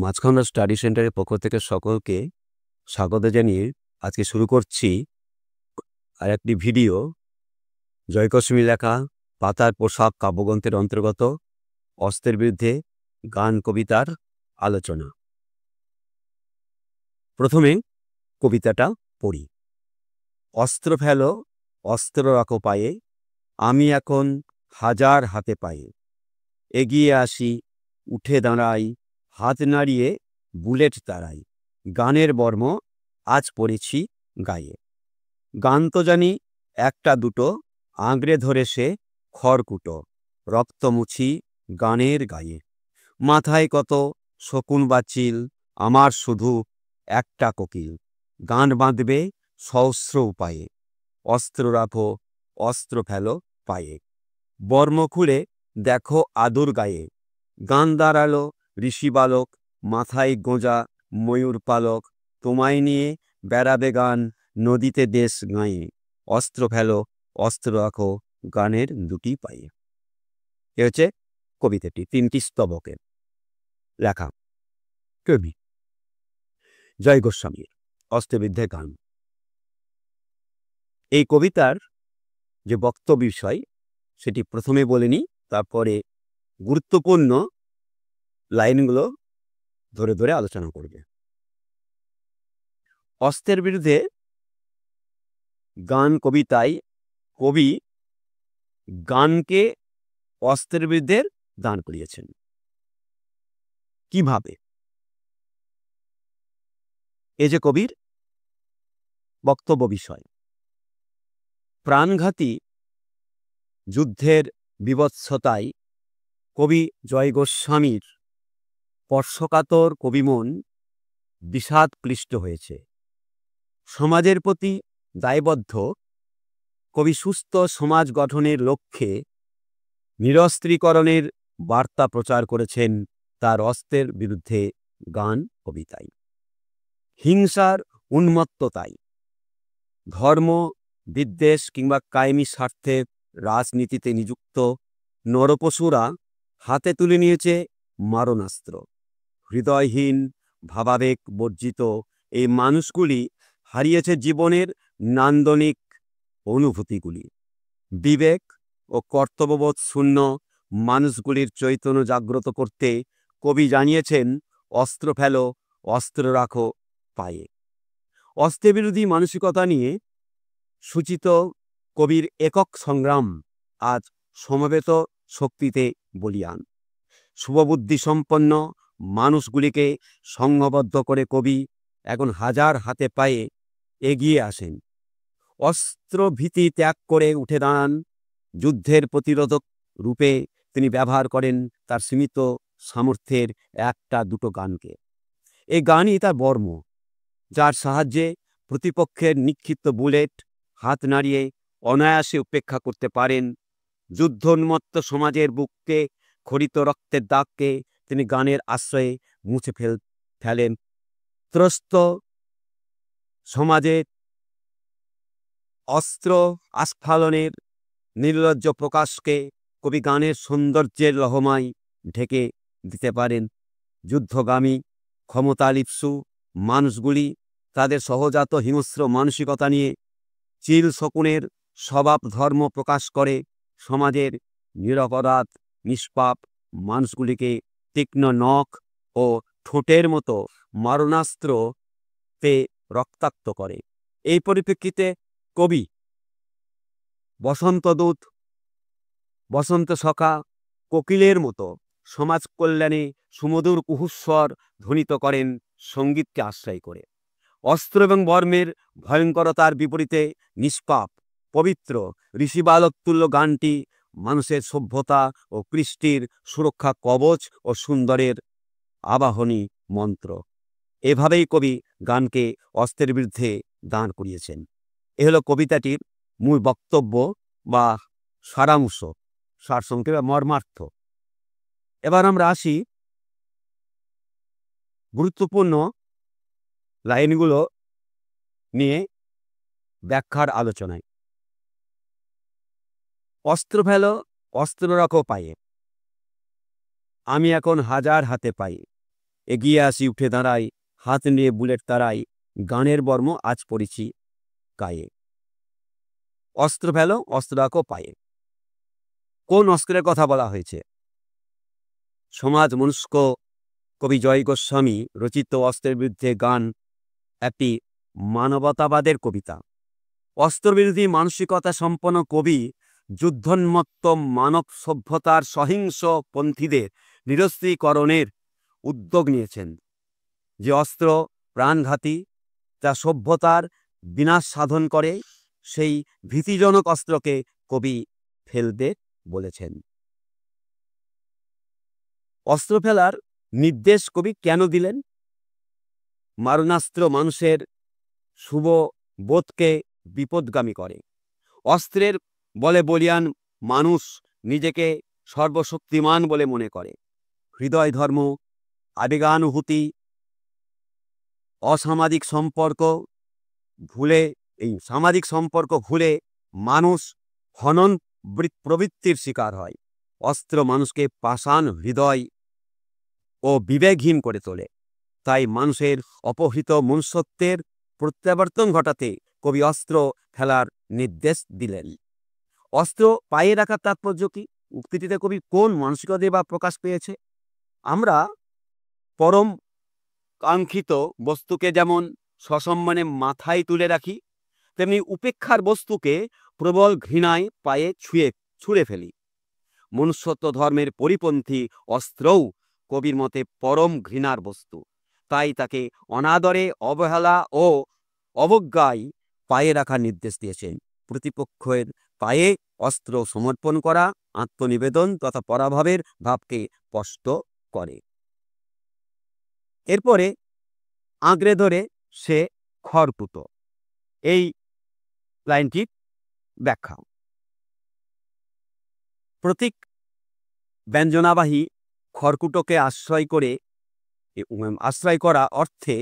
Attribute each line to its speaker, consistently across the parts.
Speaker 1: মাঝখানা study সেন্টারের পক্ষ থেকে সকলকে স্বাগত জানিয়ে আজকে শুরু করছি আর একটি ভিডিও। জয়কশ্মী লেখা পাতার পোশাক কাব্যগ্রন্থের অন্তর্গত অস্ত্রের বিরুদ্ধে গান কবিতার আলোচনা। প্রথমে কবিতাটা পড়ি। অস্ত্র ফেলো, অস্ত্র রাখো পায়ে, আমি এখন হাজার হাতে পায়ে, এগিয়ে আসি, উঠে দাঁড়াই, হাত নাড়িয়ে বুলেট তাড়াই, গানের বর্ম আজ পড়েছি গায়ে। গান তো জানি একটা দুটো, আঁকড়ে ধরে সে খড়কুটো, রক্ত মুছি গানের গায়ে। মাথায় কত শকুন বাচিল, আমার শুধু একটা কোকিল, গান বাঁধবে সহস্র উপায়ে, অস্ত্র রাখো, অস্ত্র ফেলো পায়ে। বর্ম খুলে দেখো আদর গায়ে, গান দাঁড়ালো ঋষি বালক, মাথায় গোঁজা ময়ূর পালক, তোমায় নিয়ে বেড়াবে গান নদীতে দেশ গাঁয়ে, অস্ত্র ফেলো, অস্ত্র রাখো গানের দুটি পায়ে। এ হচ্ছে কবিতাটি, 3টি স্তবকের লেখা। কবি জয় গোস্বামীর অস্ত্রবিদ্ধে গান। এই কবিতার যে বক্তব্য বিষয় সেটি প্রথমে বলে নিই, তারপরে গুরুত্বপূর্ণ লাইনগুলো ধরে ধরে আলোচনা করবে। অস্ত্রের বিরুদ্ধে গান কবিতায় কবি গানকে অস্ত্রের বিরুদ্ধে দান করিয়েছেন। কিভাবে? এ যে কবির বক্তব্য বিষয়, প্রাণঘাতী যুদ্ধের বিভৎসতায় কবি জয় গোস্বামীর স্পর্শকাতর কবিমন বিষাদ ক্লিষ্ট হয়েছে। সমাজের প্রতি দায়বদ্ধ কবি সুস্থ সমাজ গঠনের লক্ষ্যে নিরস্ত্রীকরণের বার্তা প্রচার করেছেন তার অস্ত্রের বিরুদ্ধে গান কবিতায়। হিংসার উন্মত্ততায়, ধর্ম বিদ্বেষ কিংবা কায়েমি স্বার্থের রাজনীতিতে নিযুক্ত নরপশুরা হাতে তুলে নিয়েছে মারণাস্ত্র। হৃদয়হীন ভাবাবেগ বর্জিত এই মানুষগুলি হারিয়েছে জীবনের নান্দনিক অনুভূতিগুলি। বিবেক ও কর্তব্যবোধ শূন্য মানুষগুলির চৈতন্য জাগ্রত করতে কবি জানিয়েছেন, অস্ত্র ফেলো, অস্ত্র রাখো পায়ে। অস্ত্রবিরোধী মানসিকতা নিয়ে সূচিত কবির একক সংগ্রাম আজ সমবেত শক্তিতে বলীয়ান। শুভবুদ্ধি সম্পন্ন মানুষগুলিকে সংঘবদ্ধ করে কবি এখন হাজার হাতে পায়ে এগিয়ে আসেন। অস্ত্রভীতি ত্যাগ করে উঠে দাঁড়ান। যুদ্ধের প্রতিরোধক রূপে তিনি ব্যবহার করেন তার সীমিত সামর্থ্যের একটা দুটো গানকে। এই গানই তার বর্ম, যার সাহায্যে প্রতিপক্ষের নিক্ষিপ্ত বুলেট হাত নাড়িয়ে অনায়াসে উপেক্ষা করতে পারেন। যুদ্ধোন্মত্ত সমাজের বুককে খরিত রক্তের দাগকে তিনি গানের আশ্রয়ে মুছে ফেলেন। ত্রস্ত সমাজের অস্ত্র আস্ফালনের নির্লজ্জ প্রকাশকে কবি গানের সৌন্দর্যের লহমায় ঢেকে দিতে পারেন। যুদ্ধগামী ক্ষমতালিপ্সু মানুষগুলি তাদের সহজাত হিংস্র মানসিকতা নিয়ে চিল শকুনের স্বভাব ধর্ম প্রকাশ করে সমাজের নিরপরাধ নিষ্পাপ মানুষগুলিকে তীক্ষ্ণ নখ ও ঠোঁটের মতো মারণাস্ত্রতে রক্তাক্ত করে। এই পরিপ্রেক্ষিতে কবি বসন্তদূত, বসন্ত সখা, কোকিলের মতো সমাজ কল্যাণে সুমধুর কুহুস্বর ধ্বনিত করেন সঙ্গীতকে আশ্রয় করে। অস্ত্র এবং বর্মের ভয়ঙ্করতার বিপরীতে নিষ্পাপ পবিত্র ঋষিবালক তুল্য গানটি মানুষের সভ্যতা ও কৃষ্টির সুরক্ষা কবচ ও সুন্দরের আবাহনী মন্ত্র। এভাবেই কবি গানকে অস্ত্রের বিরুদ্ধে দান করিয়েছেন। এ হলো কবিতাটির মূল বক্তব্য বা সারাংশ, সারসংক্ষেপ বা মর্মার্থ। এবার আমরা আসি গুরুত্বপূর্ণ লাইনগুলো নিয়ে ব্যাখ্যার আলোচনায়। অস্ত্র ফেলো, অস্ত্র রাখো পায়ে, আমি এখন হাজার হাতে পাই, এগিয়ে আসি উঠে দাঁড়াই, হাত নিয়ে বুলেট তারাই, গানের বর্ম আজ পড়েছি গায়ে। অস্ত্র ফেলো, অস্ত্র রাখো পায়ে। কোন অস্ত্রের কথা বলা হয়েছে? সমাজ মনস্ক কবি জয় গোস্বামী রচিত অস্ত্রের বিরুদ্ধে গান একটি মানবতাবাদের কবিতা। অস্ত্রবিরোধী মানসিকতা সম্পন্ন কবি যুদ্ধোন্মত্ত মানব সভ্যতার সহিংস পন্থীদের নিরস্ত্রীকরণের উদ্যোগ নিয়েছেন। যে অস্ত্র প্রাণঘাতী, যা সভ্যতার বিনাশ সাধন করে, সেই ভীতিজনক অস্ত্রকে কবি ফেলতে বলেছেন। অস্ত্র ফেলার নির্দেশ কবি কেন দিলেন? মারণাস্ত্র মানুষের শুভ বোধকে বিপদগামী করে। অস্ত্রের বলে বলিয়ান মানুষ নিজেকে সর্বশক্তিমান বলে মনে করে। হৃদয় ধর্ম, আবেগানুভূতি, অসামাজিক সম্পর্ক ভুলে সামাজিক সম্পর্ক ভুলে মানুষ হনন প্রবৃত্তির শিকার হয়। অস্ত্র মানুষকে পাষাণ হৃদয় ও বিবেকহীন করে তোলে। তাই মানুষের অপহৃত মনুষ্যত্বের প্রত্যাবর্তন ঘটাতে কবি অস্ত্র ফেলার নির্দেশ দিলেন। অস্ত্র পায়ে রাখার তাৎপর্য কি? উক্তিটিতে কবি কোন মানসিকতা বা প্রকাশ পেয়েছে? আমরা পরম কাঙ্ক্ষিত বস্তুকে যেমন সসম্মানে মাথায় তুলে রাখি, তেমনি উপেক্ষার বস্তুকে প্রবল ঘৃণায় পায়ে ছুঁড়ে ফেলি। মনুষ্যত্ব ধর্মের পরিপন্থী অস্ত্রও কবির মতে পরম ঘৃণার বস্তু। তাই তাকে অনাদরে, অবহেলা ও অবজ্ঞায় পায়ে রাখার নির্দেশ দিয়েছেন। প্রতিপক্ষের পায়ে অস্ত্র সমর্পণ করা আত্মনিবেদন তথা পরাভবের ভাবকে স্পষ্ট করে। এরপরে আঁকড়ে ধরে সে খড়কুটো, এই লাইনটির ব্যাখ্যা। প্রতীক ব্যঞ্জনাবাহী খড়কুটোকে আশ্রয় করা অর্থে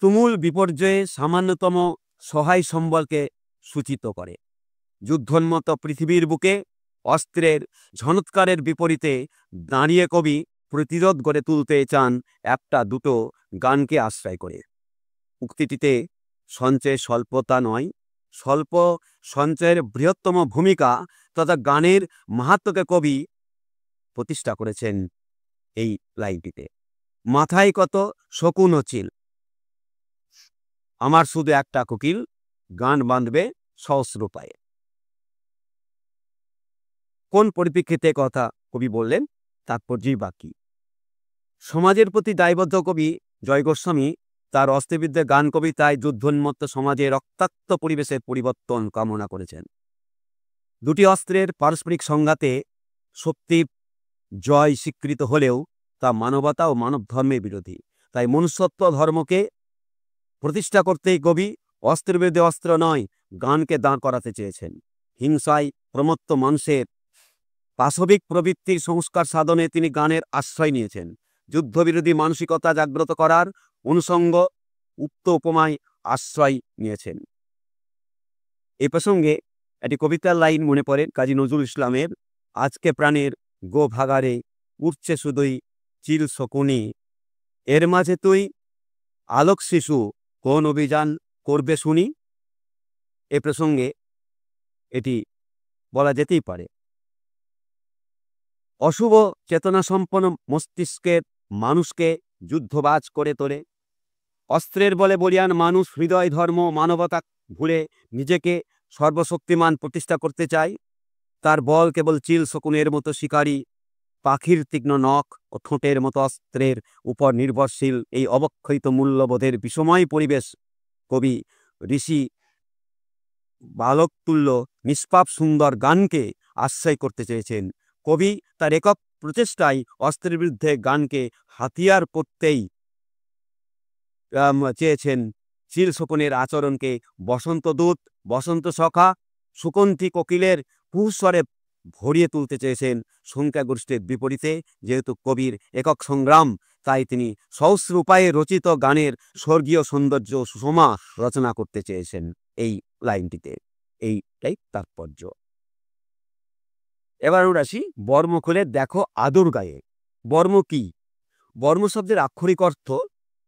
Speaker 1: তুমুল বিপর্যয়ে সামান্যতম সহায় সম্বলকে সূচিত করে। যুদ্ধোন্মত্ত পৃথিবীর বুকে অস্ত্রের ঝনৎকারের বিপরীতে দাঁড়িয়ে কবি প্রতিরোধ গড়ে তুলতে চান একটা দুটো গানকে আশ্রয় করে। উক্তিটিতে সঞ্চয়ের স্বল্পতা নয়, স্বল্প সঞ্চয়ের বৃহত্তম ভূমিকা তথা গানের মাহাত্ম্যকে কবি প্রতিষ্ঠা করেছেন এই লাইনটিতে। মাথায় কত শকুন ও চিল, আমার শুধু একটা কোকিল, গান বাঁধবে সহস্র পায়ে। কোন পরিপ্রেক্ষিতে কথা কবি বললেন? তাৎপর্যই বাকি। সমাজের প্রতি দায়বদ্ধ কবি জয় গোস্বামী তার অস্ত্রবিদ্যা গান কবিতায় যুদ্ধোন্মত্ত সমাজে রক্তাক্ত পরিবেশের পরিবর্তন কামনা করেছেন। দুটি অস্ত্রের পারস্পরিক সংঘাতে শক্তির জয় স্বীকৃত হলেও তা মানবতা ও মানব ধর্মের বিরোধী। তাই মনুষ্যত্ব ধর্মকে প্রতিষ্ঠা করতেই কবি অস্ত্রের বিরুদ্ধে অস্ত্র নয়, গানকে দাঁড় করাতে চেয়েছেন। হিংসায় প্রমত্ত মানুষের পাশবিক প্রবৃত্তির সংস্কার সাধনে তিনি গানের আশ্রয় নিয়েছেন। যুদ্ধবিরোধী মানসিকতা জাগ্রত করার অনুষঙ্গ উক্ত উপমায় আশ্রয় নিয়েছেন। এ প্রসঙ্গে একটি কবিতার লাইন মনে পড়ে কাজী নজরুল ইসলামের, আজকে প্রাণের গো ভাগারে উঠছে শুধুই চিল শকুনি, এর মাঝে তুই আলোক শিশু কোন অভিযান করবে শুনি। এ প্রসঙ্গে এটি বলা যেতেই পারে, অশুভ চেতনা সম্পন্ন মস্তিষ্কের মানুষকে যুদ্ধবাজ করে তোলে। অস্ত্রের বলে বলিয়ান মানুষ হৃদয় ধর্ম মানবতা ভুলে নিজেকে সর্বশক্তিমান প্রতিষ্ঠা করতে চায়। তার বল কেবল চিল শকুনের মতো শিকারী পাখির তীক্ষ্ণ নখ ও ঠোঁটের মতো অস্ত্রের উপর নির্ভরশীল। এই অবক্ষয়িত মূল্যবোধের বিষময় পরিবেশ কবি ঋষি বালকতুল্য নিষ্পাপ সুন্দর গানকে আশ্রয় করতে চেয়েছেন। কবি তার একক প্রচেষ্টায় অস্ত্রের বিরুদ্ধে গানকে হাতিয়ার করতেই চেয়েছেন। চিল শকুনের আচরণকে বসন্ত দূত, বসন্ত সখা, সুকন্থী কোকিলের কুস্বরে ভরিয়ে তুলতে চেয়েছেন। সংখ্যাগরিষ্ঠের বিপরীতে যেহেতু কবির একক সংগ্রাম, তাই তিনি সহস্র উপায়ে রচিত গানের স্বর্গীয় সৌন্দর্য সুষমা রচনা করতে চেয়েছেন এই লাইনটিতে। এইটাই তাৎপর্য। এবার আসি বর্ম খুলে দেখো আদর গায়ে। বর্ম কি? বর্ম শব্দের আক্ষরিক অর্থ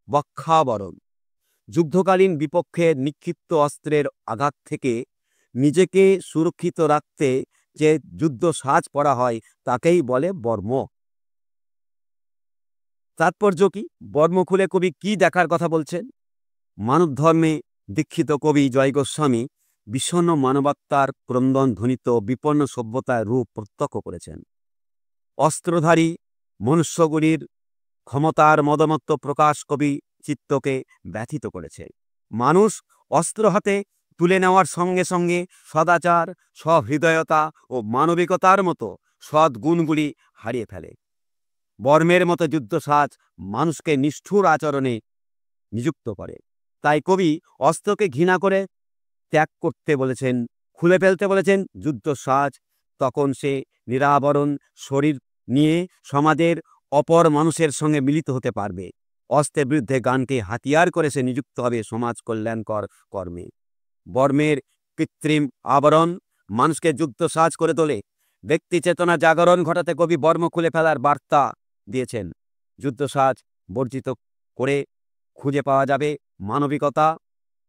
Speaker 1: বক্ষাবরণ। যুদ্ধকালীন বিপক্ষে নিক্ষিপ্ত অস্ত্রের আঘাত থেকে নিজেকে সুরক্ষিত রাখতে যে যুদ্ধ সাজ পরা হয় তাকেই বলে বর্ম। তাৎপর্য কি? বর্ম খুলে কবি কি দেখার কথা বলছেন? মানব ধর্মে দীক্ষিত কবি জয় গোস্বামী বিষণ্ণ মানবাত্মার ক্রন্দন ধ্বনিত বিপন্ন সভ্যতার রূপ প্রত্যক্ষ করেছেন। অস্ত্রধারী মনুষ্যগুলির ক্ষমতার মদমত্ত প্রকাশ কবি চিত্তকে ব্যথিত করেছে। মানুষ অস্ত্র হাতে তুলে নেওয়ার সঙ্গে সঙ্গে সদাচার, সহৃদয়তা ও মানবিকতার মতো সদ্গুণগুলি হারিয়ে ফেলে। বর্মের মতো যুদ্ধসাজ মানুষকে নিষ্ঠুর আচরণে নিযুক্ত করে। তাই কবি অস্ত্রকে ঘৃণা করে ত্যাগ করতে বলেছেন, খুলে ফেলতে বলেছেন যুদ্ধসাজ। তখন সে নিরাবরণ শরীর নিয়ে সমাজের অপর মানুষের সঙ্গে মিলিত হতে পারবে। অস্ত্রের বিরুদ্ধে গানকে হাতিয়ার করে সে নিযুক্ত হবে সমাজ কল্যাণকর কর্মে। বর্মের কৃত্রিম আবরণ মানুষকে যুদ্ধসাজ করে তোলে। ব্যক্তি চেতনা জাগরণ ঘটাতে কবি বর্ম খুলে ফেলার বার্তা দিয়েছেন। যুদ্ধসাজ বর্জিত করে খুঁজে পাওয়া যাবে মানবিকতা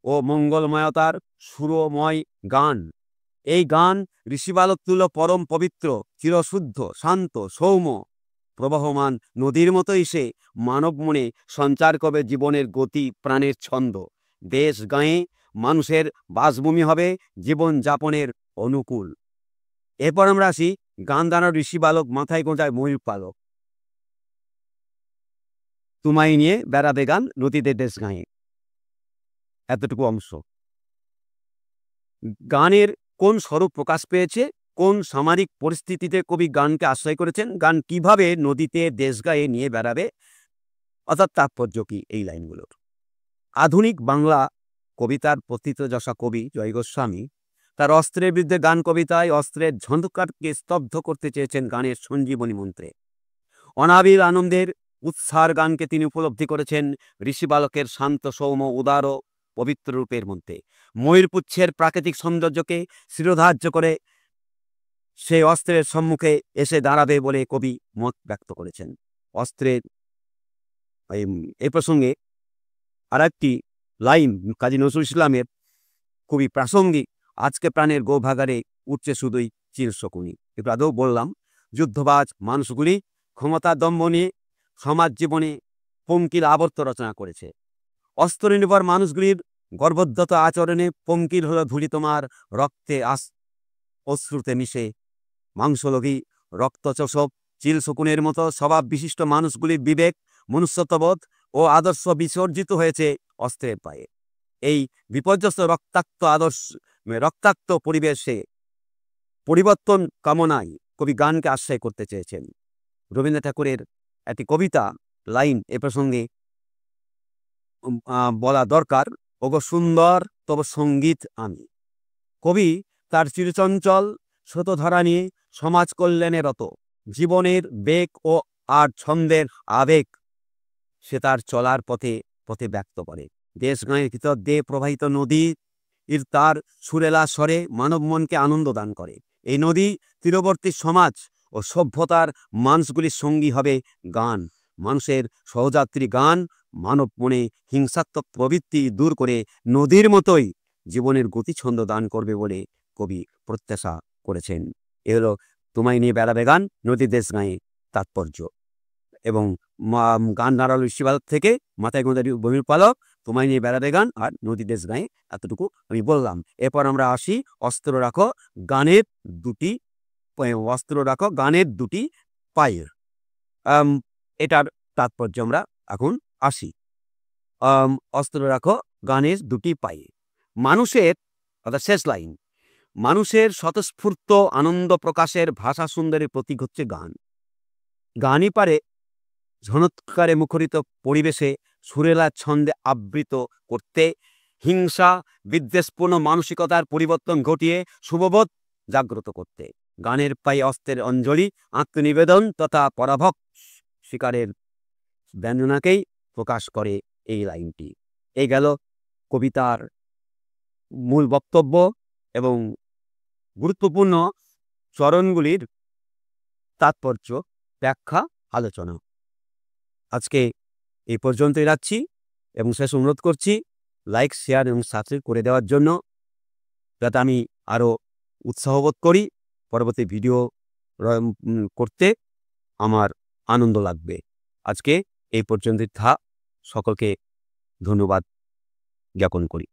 Speaker 1: ও মঙ্গলময়তার সুরময় গান। এই গান ঋষিবালক তুল্য পরম পবিত্র, চিরশুদ্ধ, শান্ত, সৌম্য, প্রবাহমান নদীর মতোই সে মানব মনে সঞ্চার করবে জীবনের গতি, প্রাণের ছন্দ। দেশ গাঁয়ে মানুষের বাসভূমি হবে জীবন যাপনের অনুকূল। এরপর আমরা আসি গান দানার ঋষিবালক মাথায় গোঁজায় ময়ূর পালক। তোমায় নিয়ে বেড়াবে গান নদীতে দেশ গাঁয়ে, এতটুকু অংশ। গানের কোন স্বরূপ প্রকাশ পেয়েছে, কোন সামরিক পরিস্থিতিতে কবি গানকে আশ্রয় করেছেন, গান কিভাবে নদীতে দেশ গায়ে নিয়ে বেড়াবে, অর্থাৎ তাৎপর্য কি এই লাইনগুলোর। আধুনিক বাংলা কবিতার প্রথিতযশা কবি জয় গোস্বামী তার অস্ত্রের বিরুদ্ধে গান কবিতায় অস্ত্রের ঝন্ধকারকে স্তব্ধ করতে চেয়েছেন গানের সঞ্জীবনী মন্ত্রে। অনাবিল আনন্দের উৎসার গানকে তিনি উপলব্ধি করেছেন ঋষিবালকের শান্ত, সৌম্য, উদার ও পবিত্র রূপের মধ্যে। ময়ূরপুচ্ছের প্রাকৃতিক সৌন্দর্যকে শিরোধার্য করে সে অস্ত্রের সম্মুখে এসে দাঁড়াবে বলে কবি মত ব্যক্ত করেছেন। অস্ত্রের এই প্রসঙ্গে আর একটি লাইন কাজী নজরুল ইসলামের খুবই প্রাসঙ্গিক। আজকে প্রাণের গৌভাগারে উঠছে শুধুই চিরশকুনি। একটু আদৌ বললাম, যুদ্ধবাজ মানুষগুলি ক্ষমতা দম্ভ নিয়ে সমাজ জীবনে পঙ্কিল আবর্ত রচনা করেছে। অস্ত্র নির্ভর মানুষগুলির গর্ভোদ্ধত আচরণে পঙ্কিল হল ধুলি তোমার রক্তে অশ্রুতে মিশে। মাংসলোভী, রক্তচোষক, চিল শকুনের মতো স্বভাব বিশিষ্ট মানুষগুলির বিবেক, মনুষ্যত্ববোধ ও আদর্শ বিসর্জিত হয়েছে অস্ত্রের পায়ে। এই বিপর্যস্ত রক্তাক্ত পরিবেশে পরিবর্তন কামনায় কবি গানকে আশ্রয় করতে চেয়েছেন। রবীন্দ্রনাথ ঠাকুরের একটি কবিতা লাইন এ প্রসঙ্গে বলা দরকার, ওগো সুন্দর তব সঙ্গীত আমি। কবি তার চিরচঞ্চল স্রোতধারা নিয়ে সমাজ কল্যাণে রত, জীবনের বেগ ও আর ছন্দের আবেগ সে তার চলার পথে পথে ব্যক্ত করে। দেশ গাঁয়ের ভিতর দিয়ে প্রবাহিত নদী তার সুরেলা স্বরে মানব মনকে আনন্দ দান করে। এই নদী তীরবর্তী সমাজ ও সভ্যতার মানুষগুলির সঙ্গী হবে গান। মানুষের সহযাত্রী গান মানব মনে হিংসাত্মক প্রবৃত্তি দূর করে নদীর মতোই জীবনের গতিছন্দ দান করবে বলে কবি প্রত্যাশা করেছেন। এ হলো তোমায় নিয়ে বেড়াবে গান নদী দেশ গাঁয়ে তাৎপর্য। এবং গান দাঁড়ালো ঋষিবালক থেকে মাথায় গোঁজারি ময়ূর পালক, তোমায় নিয়ে বেড়াবে গান আর নদী দেশ গাঁয়ে, এতটুকু আমি বললাম। এরপর আমরা আসি অস্ত্র রাখো গানের দুটি পায়ের। এটার তাৎপর্য আমরা এখন আসি। অস্ত্র রাখো গানের দুটি পায়ে। মানুষের, অর্থাৎ শেষ লাইন, মানুষের স্বতঃস্ফূর্ত আনন্দ প্রকাশের ভাষা সুন্দরের প্রতীক হচ্ছে গান। গানই পারে ঝনৎকারে মুখরিত পরিবেশে সুরেলা ছন্দে আবৃত করতে, হিংসা বিদ্বেষপূর্ণ মানসিকতার পরিবর্তন ঘটিয়ে শুভবোধ জাগ্রত করতে। গানের পায়ে অস্ত্রের অঞ্জলি, আত্মনিবেদন তথা পরাভব শিকারের ব্যঞ্জনাকেই প্রকাশ করে এই লাইনটি। এই গেল কবিতার মূল বক্তব্য এবং গুরুত্বপূর্ণ চরণগুলির তাৎপর্য, ব্যাখ্যা, আলোচনা। আজকে এই পর্যন্তই রাখছি এবং শেষ অনুরোধ করছি লাইক, শেয়ার এবং সাবস্ক্রাইব করে দেওয়ার জন্য, যাতে আমি আরও উৎসাহ বোধ করি পরবর্তী ভিডিও করতে আমার আনন্দ লাগবে। আজকে এই পর্যন্তই সকলকে ধন্যবাদ জ্ঞাপন করি।